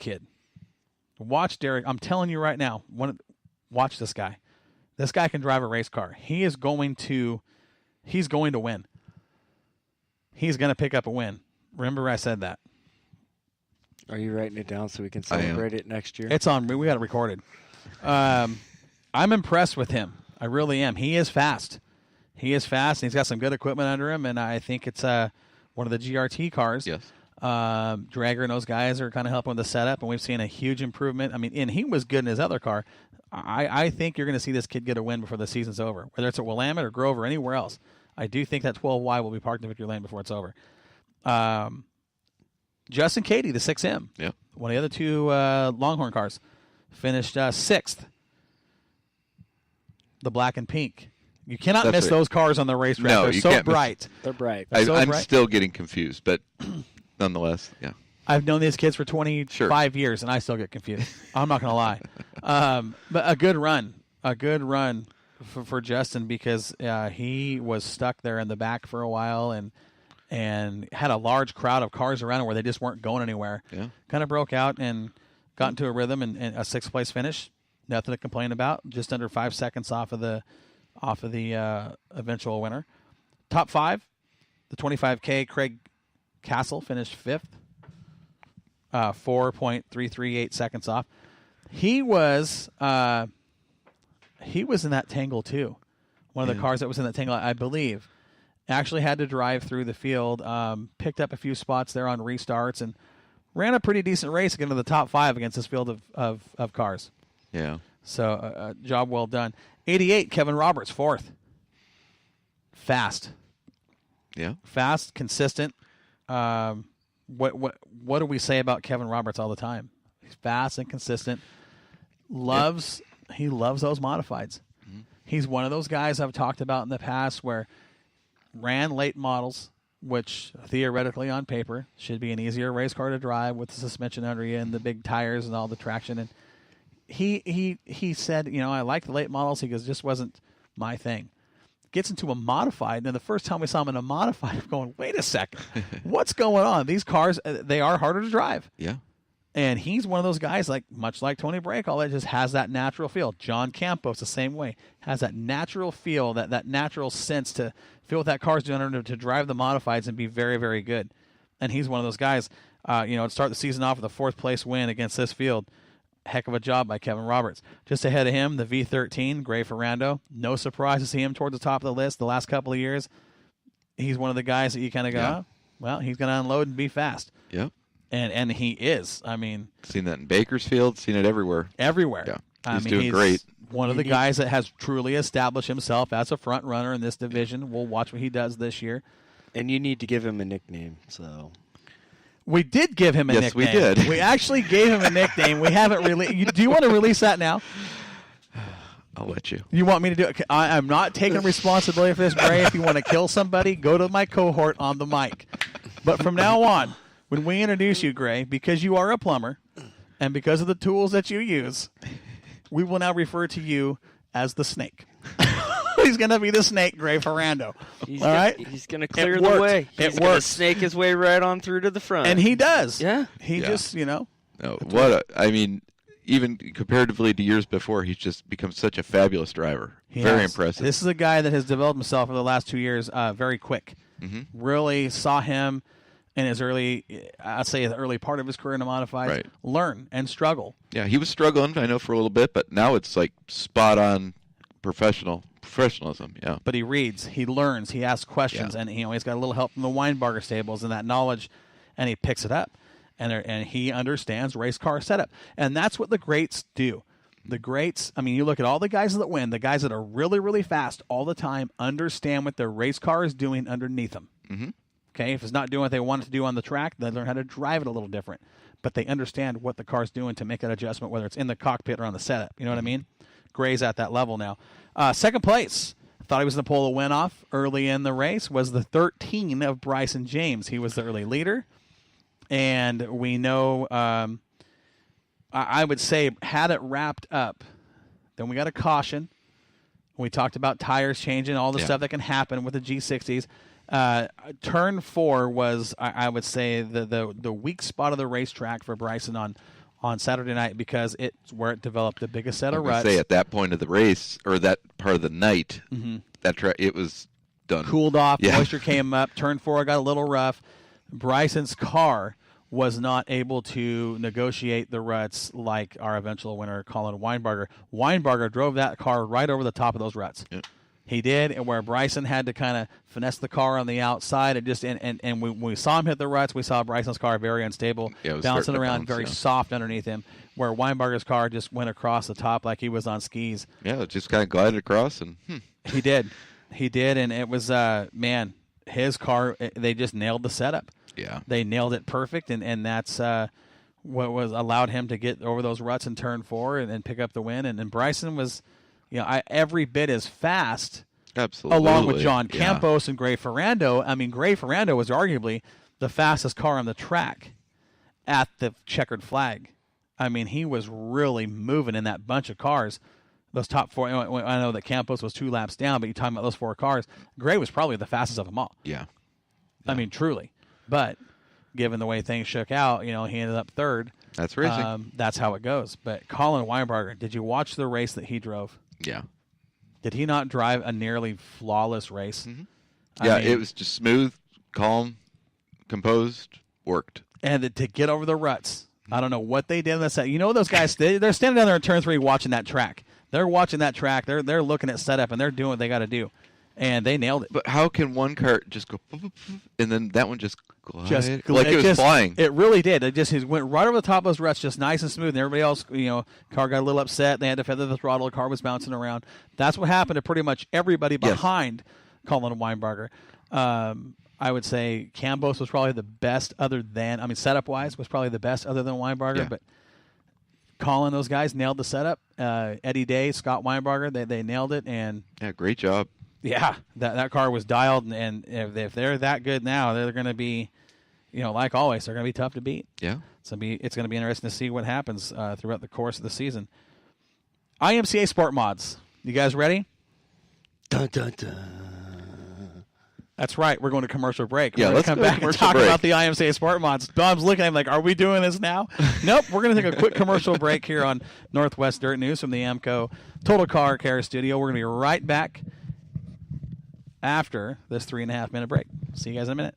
kid. Watch Derek. I'm telling you right now. Watch this guy. This guy can drive a race car. He's going to win. He's going to pick up a win. Remember I said that. Are you writing it down so we can celebrate it next year? It's on. We got it recorded. I'm impressed with him. I really am. He is fast. And he's got some good equipment under him, and I think it's one of the GRT cars. Yes. Dragger and those guys are kind of helping with the setup, and we've seen a huge improvement. I mean, and he was good in his other car. I think you're going to see this kid get a win before the season's over, whether it's at Willamette or Grove or anywhere else. I do think that 12Y will be parked in victory lane before it's over. Justin Cady, the 6M, one of the other two Longhorn cars, finished 6th. The black and pink. You cannot miss those cars on the racetrack. No, They're so bright. They're bright. I'm still getting confused, but nonetheless, yeah. I've known these kids for 25 years, and I still get confused. I'm not going to lie. But a good run for Justin, because he was stuck there in the back for a while and had a large crowd of cars around him where they just weren't going anywhere. Yeah. Kind of broke out and got into a rhythm and a 6th-place finish. Nothing to complain about. Just under 5 seconds off of the eventual winner. Top 5, the 25K, Craig Castle finished 5th. 4.338 seconds off. He was in that tangle too. One of the cars that was in that tangle, I believe, actually had to drive through the field, picked up a few spots there on restarts, and ran a pretty decent race again to the top 5 against this field of cars. Yeah. So job well done. 88, Kevin Roberts, 4th. Fast. Yeah. Fast, consistent. What do we say about Kevin Roberts all the time? He's fast and consistent. He loves those modifieds. Mm-hmm. He's one of those guys I've talked about in the past where ran late models, which theoretically on paper should be an easier race car to drive with the suspension under you and the big tires and all the traction. And he said, I like the late models. He goes, just wasn't my thing. Gets into a modified, and the first time we saw him in a modified, I'm going, wait a second, what's going on? These cars, they are harder to drive. Yeah. And he's one of those guys, much like Tony Brakehall, that just has that natural feel. John Campos, the same way, has that natural feel, that natural sense to feel what that car's doing to drive the modifieds and be very, very good. And he's one of those guys, to start the season off with a 4th-place win against this field. Heck of a job by Kevin Roberts. Just ahead of him, the V13, Gray Ferrando. No surprise to see him towards the top of the list the last couple of years. He's one of the guys that you kind of go, he's going to unload and be fast. Yep. And he is. I mean, seen that in Bakersfield, seen it everywhere. Everywhere. Yeah. He's doing great. One of the guys that has truly established himself as a front runner in this division. We'll watch what he does this year. And you need to give him a nickname, so... We did give him a nickname. Yes, we did. We actually gave him a nickname. We haven't released. Do you want to release that now? I'll let you. You want me to do it? I'm not taking responsibility for this, Bray. If you want to kill somebody, go to my cohort on the mic. But from now on, when we introduce you, Gray, because you are a plumber and because of the tools that you use, we will now refer to you as the snake. He's going to be the snake, Gray Ferrando. All right? He's going to clear the way. He's going to snake his way right on through to the front. And he does. Yeah. He just, No, even comparatively to years before, he's just become such a fabulous driver. Very impressive. This is a guy that has developed himself over the last 2 years very quick. Mm-hmm. Really saw him in his early part of his career in the modifieds, learn and struggle. Yeah, he was struggling, I know, for a little bit, but now it's like spot on professionalism. Yeah. But he reads, he learns, he asks questions, and he's got a little help from the Weinbarger stables and that knowledge, and he picks it up, and he understands race car setup, and that's what the greats do. The greats, you look at all the guys that win, the guys that are really, really fast all the time, understand what their race car is doing underneath them. Mm-hmm. Okay, if it's not doing what they want it to do on the track, they learn how to drive it a little different. But they understand what the car's doing to make that adjustment, whether it's in the cockpit or on the setup. You know what I mean? Gray's at that level now. Second place, thought he was going to pull a win off early in the race, was the 13 of Bryson James. He was the early leader. And we know, I would say, had it wrapped up, then we got a caution. We talked about tires changing, all the stuff that can happen with the G60s. Turn 4 was, I would say, the weak spot of the racetrack for Bryson on Saturday night because it's where it developed the biggest set of ruts. Say at that point of the race or that part of the night, it was done. Cooled off, Yeah. moisture came up, turn 4 got a little rough. Bryson's car was not able to negotiate the ruts like our eventual winner, Colin Weinbarger. Weinbarger drove that car right over the top of those ruts. Yeah. He did, and where Bryson had to kind of finesse the car on the outside, and when we saw him hit the ruts, we saw Bryson's car very unstable, bouncing around, very soft underneath him, where Weinbarger's car just went across the top like he was on skis. Yeah, it just kind of glided across, and He did, and it was, man, his car, they just nailed the setup. Yeah. They nailed it perfect, and that's what was allowed him to get over those ruts in turn 4 and pick up the win. And Bryson was, every bit as fast, absolutely, along with John Campos and Gray Ferrando. I mean, Gray Ferrando was arguably the fastest car on the track at the checkered flag. I mean, he was really moving in that bunch of cars. Those top 4, I know that Campos was 2 laps down, but you're talking about those 4 cars. Gray was probably the fastest of them all. Yeah. I mean, truly. But given the way things shook out, he ended up 3rd. That's racing. That's how it goes. But Colin Weinbarger, did you watch the race that he drove? Yeah. Did he not drive a nearly flawless race? Mm-hmm. Yeah, it was just smooth, calm, composed, worked. And to get over the ruts, I don't know what they did in that set. Those guys, they're standing down there in turn 3 watching that track. They're watching that track. They're looking at setup, and they're doing what they got to do. And they nailed it. But how can one car just go, and then that one just glide? Like it was just flying. It really did. It went right over the top of those ruts, just nice and smooth. And everybody else, car got a little upset. They had to feather the throttle. The car was bouncing around. That's what happened to pretty much everybody behind Colin Weinbarger. I would say Campos was probably the best setup-wise, was probably the best other than Weinbarger. Yeah. But Colin, those guys nailed the setup. Eddie Day, Scott Weinbarger, they nailed it. And yeah, great job. Yeah, that car was dialed, and if they're that good now, they're going to be, like always, they're going to be tough to beat. Yeah, it's going to be interesting to see what happens throughout the course of the season. IMCA Sport Mods, you guys ready? Dun, dun, dun. That's right. We're going to commercial break. Yeah, let's come back and talk about the IMCA Sport Mods. Dom's looking at him like, "Are we doing this now?" Nope. We're going to take a quick commercial break here on Northwest Dirt News from the AMCO Total Car Care Studio. We're going to be right back after this 3.5-minute break. See you guys in a minute.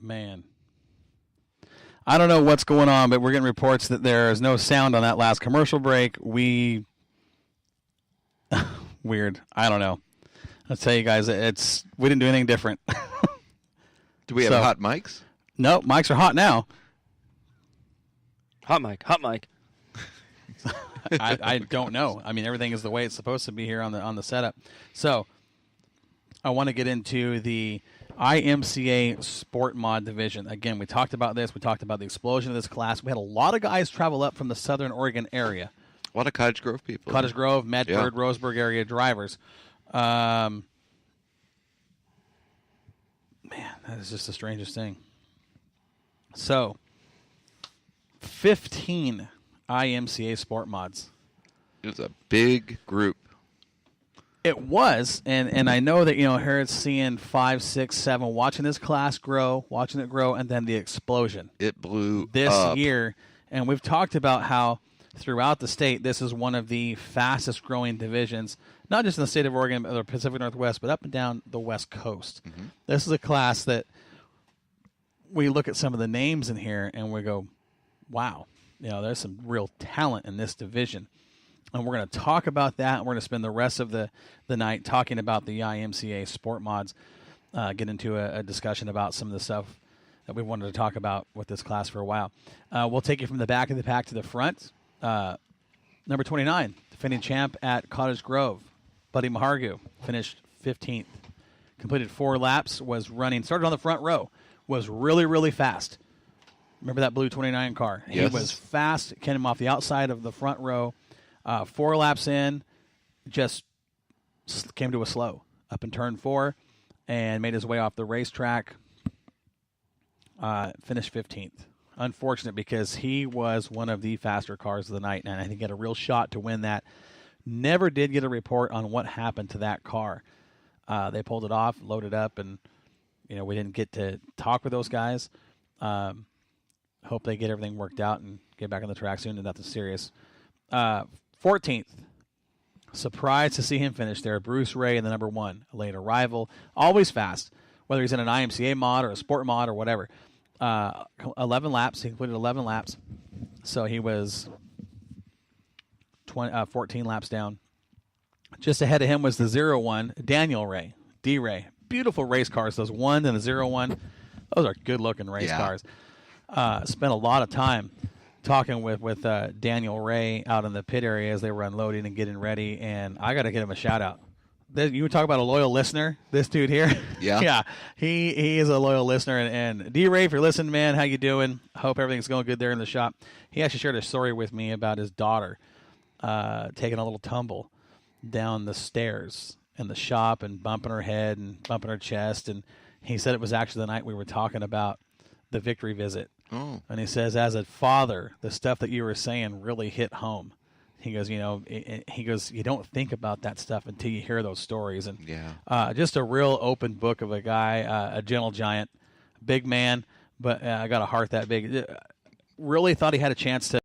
Man. I don't know what's going on, but we're getting reports that there is no sound on that last commercial break. Weird. I don't know. I'll tell you guys, we didn't do anything different. Do we have hot mics? No, mics are hot now. Hot mic. I don't know. I mean, everything is the way it's supposed to be here on the setup. So I want to get into the IMCA Sport Mod Division. Again, we talked about this. We talked about the explosion of this class. We had a lot of guys travel up from the Southern Oregon area. A lot of Cottage Grove people. Cottage Grove, Medford, Roseburg area drivers. Man, that is just the strangest thing. So, 15 IMCA Sport Mods. It was a big group. It was, and I know that, here it's seeing 5, 6, 7, watching this class grow, and then the explosion. It blew this up. year, and we've talked about how throughout the state, this is one of the fastest growing divisions, not just in the state of Oregon or the Pacific Northwest, but up and down the West Coast. Mm-hmm. This is a class that we look at some of the names in here and we go, wow, there's some real talent in this division. And we're going to talk about that. We're going to spend the rest of the night talking about the IMCA Sport Mods, get into a discussion about some of the stuff that we wanted to talk about with this class for a while. We'll take you from the back of the pack to the front. Number 29, defending champ at Cottage Grove, Buddy Mahargu, finished 15th. Completed 4 laps, started on the front row, was really, really fast. Remember that blue 29 car? Yes. He was fast, came off the outside of the front row. 4 laps in, just came to a slow up in turn 4 and made his way off the racetrack. Finished 15th. Unfortunate because he was one of the faster cars of the night, and I think he had a real shot to win that. Never did get a report on what happened to that car. They pulled it off, loaded up, and we didn't get to talk with those guys. Hope they get everything worked out and get back on the track soon and nothing serious. 14th. Surprised to see him finish there. Bruce Ray in the number 1, a late arrival. Always fast, whether he's in an IMCA mod or a sport mod or whatever. 11 laps. He completed 11 laps. So he was 14 laps down. Just ahead of him was the 0-1, Daniel Ray, D-Ray. Beautiful race cars, those 1 and the 0-1. Those are good-looking race cars. Spent a lot of time talking with Daniel Ray out in the pit area as they were unloading and getting ready, and I got to give him a shout-out. You would talk about a loyal listener, this dude here. Yeah. Yeah, he is a loyal listener. And D-Ray, if you're listening, man, how you doing? Hope everything's going good there in the shop. He actually shared a story with me about his daughter taking a little tumble down the stairs in the shop and bumping her head and bumping her chest. And he said it was actually the night we were talking about the victory visit. Oh. And he says, as a father, the stuff that you were saying really hit home. He goes, you don't think about that stuff until you hear those stories. And just a real open book of a guy, a gentle giant, big man, but I got a heart that big. Really thought he had a chance to